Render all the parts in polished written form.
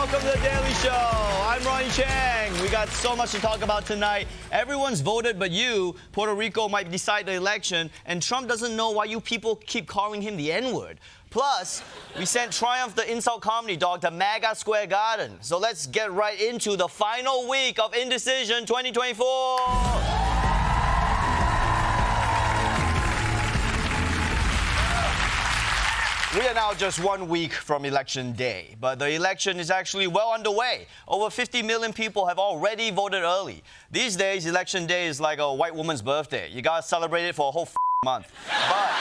Welcome to The Daily Show. I'm Ronny Chieng. We got so much to talk about tonight. Everyone's voted but you. Puerto Rico might decide the election, and Trump doesn't know why you people keep calling him the N-word. Plus, we sent Triumph the insult comedy dog to MAGA Square Garden. So let's get right into the final week of Indecision 2024. We are now just 1 week from Election Day, but the election is actually well underway. Over 50 million people have already voted early. These days, Election Day is like a white woman's birthday. You gotta celebrate it for a whole month. But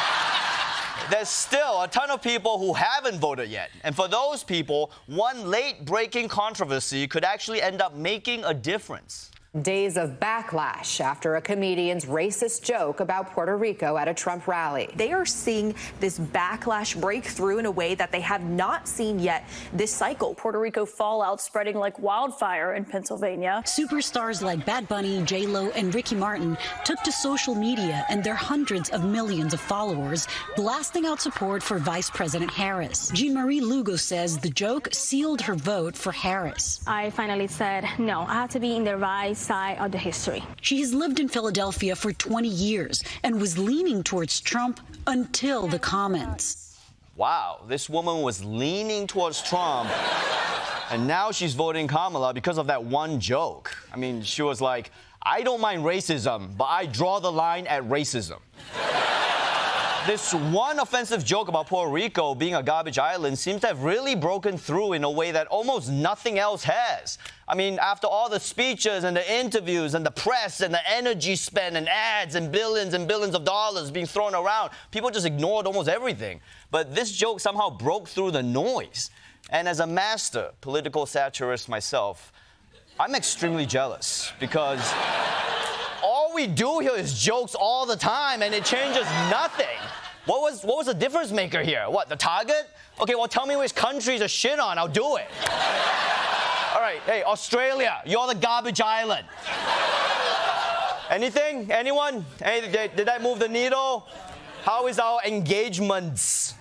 there's still a ton of people who haven't voted yet. And for those people, one late-breaking controversy could actually end up making a difference. Days of backlash after a comedian's racist joke about Puerto Rico at a Trump rally. They are seeing this backlash break through in a way that they have not seen yet this cycle. Puerto Rico fallout spreading like wildfire in Pennsylvania. Superstars like Bad Bunny, J-Lo, and Ricky Martin took to social media and their hundreds of millions of followers, blasting out support for Vice President Harris. Jean-Marie Lugo says the joke sealed her vote for Harris. I finally said, no, I have to be in the right side of the history. She has lived in Philadelphia for 20 years and was leaning towards Trump until the comments. Wow, this woman was leaning towards Trump, and now she's voting Kamala because of that one joke. I mean, she was like, I don't mind racism, but I draw the line at racism. This one offensive joke about Puerto Rico being a garbage island seems to have really broken through in a way that almost nothing else has. I mean, after all the speeches and the interviews and the press and the energy spent and ads and billions of dollars being thrown around, people just ignored almost everything. But this joke somehow broke through the noise. And as a master political satirist myself, I'm extremely jealous because all we do here is jokes all the time, and it changes nothing. What was the difference maker here? What, the target? Okay, well, tell me which countries to shit on. I'll do it. All right, hey, Australia, you're the garbage island. Anything? Anyone? Did that move the needle? How is our engagements?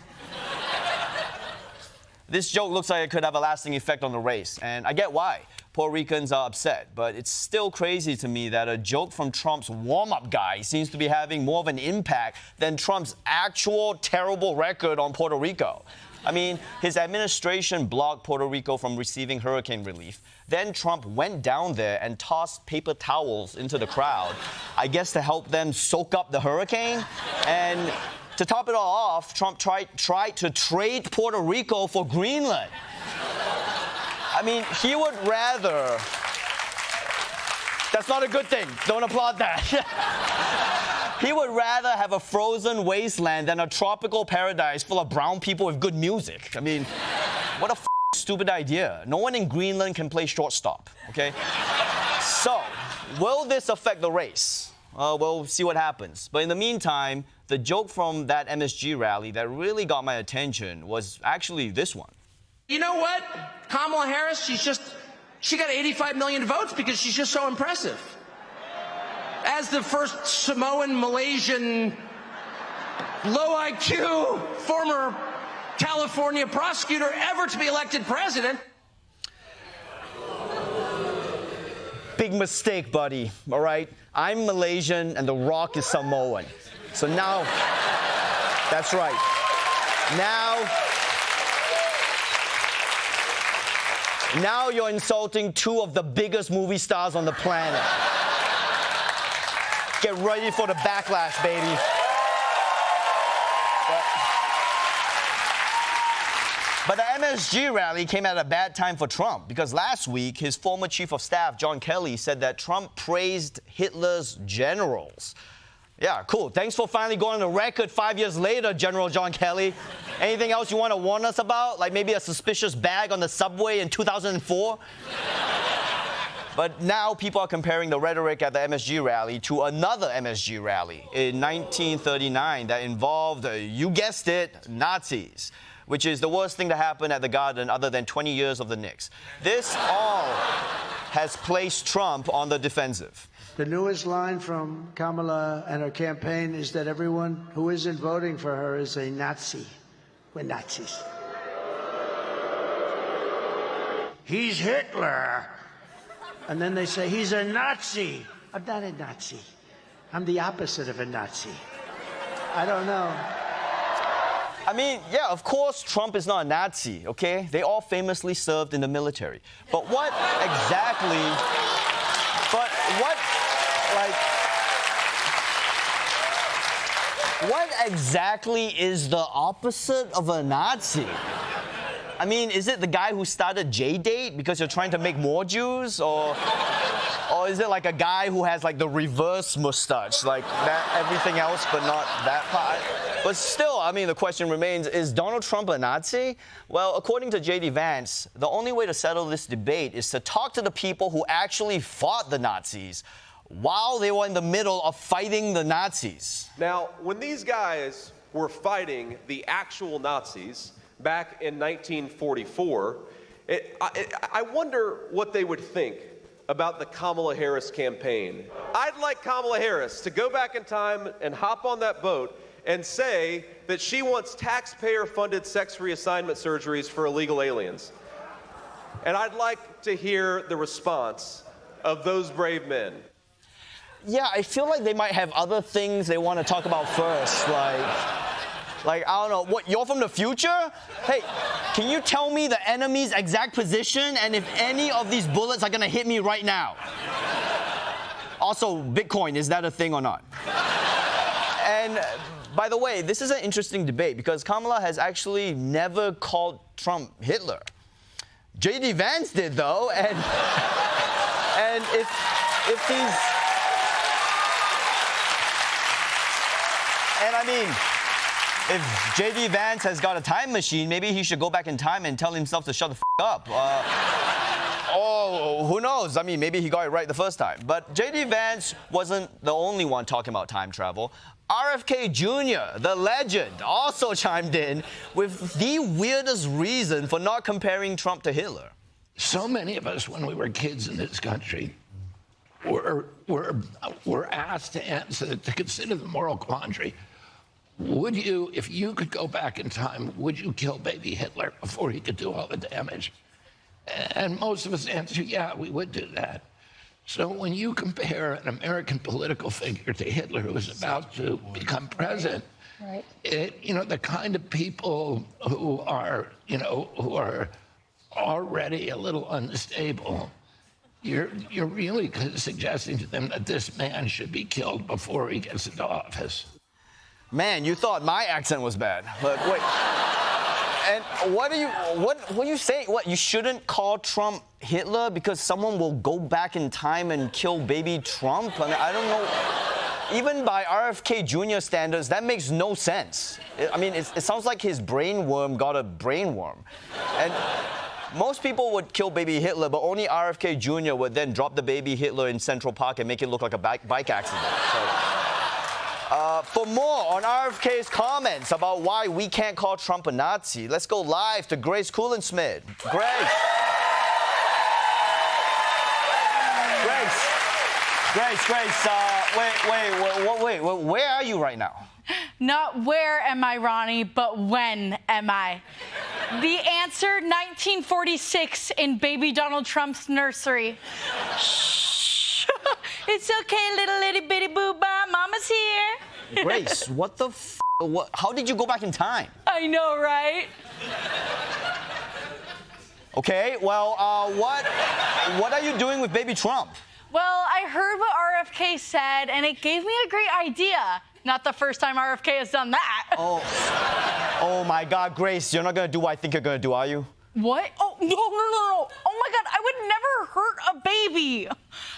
This joke looks like it could have a lasting effect on the race, and I get why. Puerto Ricans are upset, but it's still crazy to me that a joke from Trump's warm-up guy seems to be having more of an impact than Trump's actual terrible record on Puerto Rico. I mean, his administration blocked Puerto Rico from receiving hurricane relief. Then Trump went down there and tossed paper towels into the crowd, I guess to help them soak up the hurricane. And to top it all off, Trump tried to trade Puerto Rico for Greenland. I mean, he would rather... That's not a good thing. Don't applaud that. He would rather have a frozen wasteland than a tropical paradise full of brown people with good music. I mean, what a stupid idea. No one in Greenland can play shortstop, okay? So, will this affect the race? We'll see what happens. But in the meantime, the joke from that MSG rally that really got my attention was actually this one. You know what? Kamala Harris, she got 85 million votes because she's just so impressive. As the first Samoan, Malaysian, low IQ, former California prosecutor ever to be elected president. Big mistake, buddy, all right? I'm Malaysian and The Rock is Samoan. So now, that's right. Now you're insulting two of the biggest movie stars on the planet. Get ready for the backlash, baby. But the MSG rally came at a bad time for Trump because last week, his former chief of staff, John Kelly, said that Trump praised Hitler's generals. Yeah, cool. Thanks for finally going on the record 5 years later, General John Kelly. Anything else you want to warn us about? Like maybe a suspicious bag on the subway in 2004? But now people are comparing the rhetoric at the MSG rally to another MSG rally in 1939 that involved, you guessed it, Nazis, which is the worst thing to happen at the Garden other than 20 years of the Knicks. This all has placed Trump on the defensive. The newest line from Kamala and her campaign is that everyone who isn't voting for her is a Nazi. We're Nazis. he's Hitler. And then they say, he's a Nazi. I'm not a Nazi. I'm the opposite of a Nazi. I don't know. I mean, yeah, of course, Trump is not a Nazi, okay? They all famously served in the military. But what exactly, what exactly is the opposite of a Nazi? I mean, is it the guy who started J-Date because you're trying to make more Jews? Or is it like a guy who has like the reverse mustache, like that, everything else but not that part? But still, I mean, the question remains, is Donald Trump a Nazi? Well, according to J.D. Vance, the only way to settle this debate is to talk to the people who actually fought the Nazis while they were in the middle of fighting the Nazis. Now, when these guys were fighting the actual Nazis back in 1944, I wonder what they would think about the Kamala Harris campaign. I'd like Kamala Harris to go back in time and hop on that boat and say that she wants taxpayer-funded sex reassignment surgeries for illegal aliens. And I'd like to hear the response of those brave men. Yeah, I feel like they might have other things they want to talk about first, like, I don't know, what, you're from the future? Hey, can you tell me the enemy's exact position and if any of these bullets are gonna hit me right now? Also, Bitcoin, is that a thing or not? And by the way, this is an interesting debate because Kamala has actually never called Trump Hitler. J.D. Vance did, though, and if these... And I mean, if J.D. Vance has got a time machine, maybe he should go back in time and tell himself to shut the up. Oh, who knows? I mean, maybe he got it right the first time. But J.D. Vance wasn't the only one talking about time travel. RFK Jr., the legend, also chimed in with the weirdest reason for not comparing Trump to Hitler. So many of us, when we were kids in this country, were asked to answer, to consider the moral quandary. Would you, if you could go back in time, would you kill baby Hitler before he could do all the damage? And most of us answer, yeah, we would do that. So when you compare an American political figure to Hitler who was about to become president, right. The kind of people who are already a little unstable, you're really suggesting to them that this man should be killed before he gets into office. Man, you thought my accent was bad. But wait. And what are you saying? What, you shouldn't call Trump Hitler because someone will go back in time and kill baby Trump? I mean, I don't know. Even by RFK Jr. standards, that makes no sense. I mean, it sounds like his brainworm got a brainworm. And most people would kill baby Hitler, but only RFK Jr. would then drop the baby Hitler in Central Park and make it look like a bike accident. So, for more on RFK's comments about why we can't call Trump a Nazi, let's go live to Grace Kuhlenschmidt. Grace, wait, where are you right now? Not where am I, Ronnie, but when am I? The answer, 1946 in baby Donald Trump's nursery. Shh. It's okay, little itty bitty booba, mama's here. Grace, what the how did you go back in time? I know, right? Okay, well, what are you doing with baby Trump? Well, I heard what RFK said, and it gave me a great idea. Not the first time RFK has done that. Oh my God, Grace, you're not gonna do what I think you're gonna do, are you? What? Oh, no. Oh my God, I would never hurt a baby.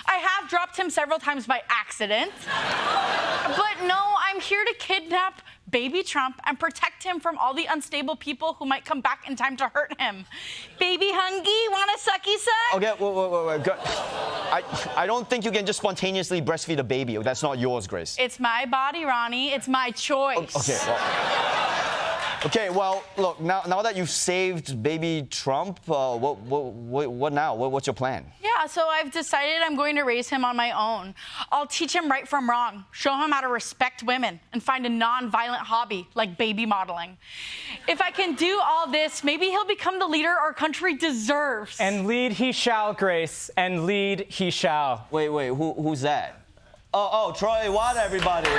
I have dropped him several times by accident. But no, I'm here to kidnap baby Trump and protect him from all the unstable people who might come back in time to hurt him. Baby hungry, want a sucky suck? Okay, wait. I don't think you can just spontaneously breastfeed a baby. That's not yours, Grace. It's my body, Ronnie. It's my choice. Okay, well, Okay, well, look, now that you've saved baby Trump, what now? What's your plan? Yeah, so I've decided I'm going to raise him on my own. I'll teach him right from wrong, show him how to respect women, and find a non-violent hobby like baby modeling. If I can do all this, maybe he'll become the leader our country deserves. And lead he shall, Grace, and lead he shall. Wait, who's that? Oh, Troy Watt, everybody.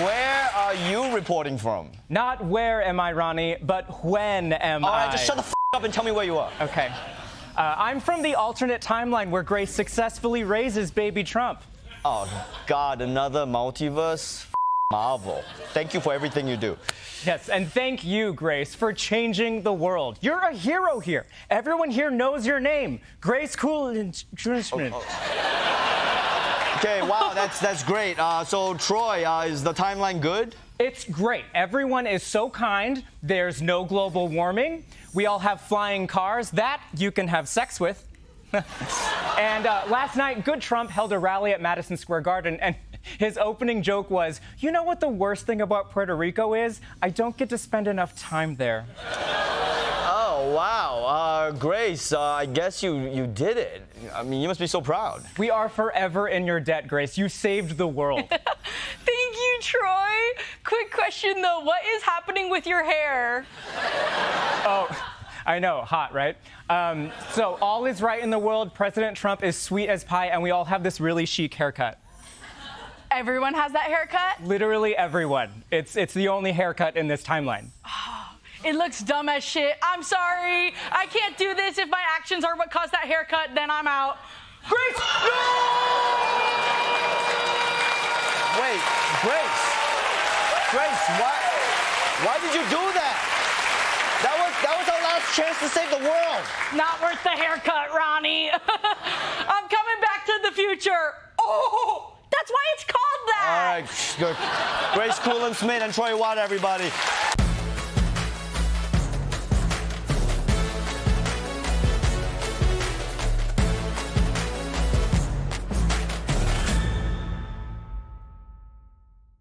Where are you reporting from? Not where am I, Ronnie, but when am I? All right, just shut the up and tell me where you are. Okay. I'm from the alternate timeline where Grace successfully raises baby Trump. Oh, God, another multiverse? Marvel. Thank you for everything you do. Yes, and thank you, Grace, for changing the world. You're a hero here. Everyone here knows your name. Grace Kuhlenschmidt. Okay, wow, that's great. So, Troy, is the timeline good? It's great. Everyone is so kind. There's no global warming. We all have flying cars that you can have sex with. And last night, Good Trump held a rally at Madison Square Garden, and his opening joke was, you know what the worst thing about Puerto Rico is? I don't get to spend enough time there. Oh, wow. Grace, I guess you did it. I mean, you must be so proud. We are forever in your debt, Grace. You saved the world. Thank you, Troy. Quick question, though. What is happening with your hair? Oh, I know. Hot, right? So all is right in the world. President Trump is sweet as pie, and we all have this really chic haircut. Everyone has that haircut? Literally everyone. It's the only haircut in this timeline. It looks dumb as shit. I'm sorry. I can't do this. If my actions are what caused that haircut, then I'm out. Grace! No! Wait, Grace, why did you do that? That was our last chance to save the world. Not worth the haircut, Ronnie. I'm coming back to the future. Oh, that's why it's called that. All right, good. Grace Kuhlenschmidt and Troy Watt, everybody.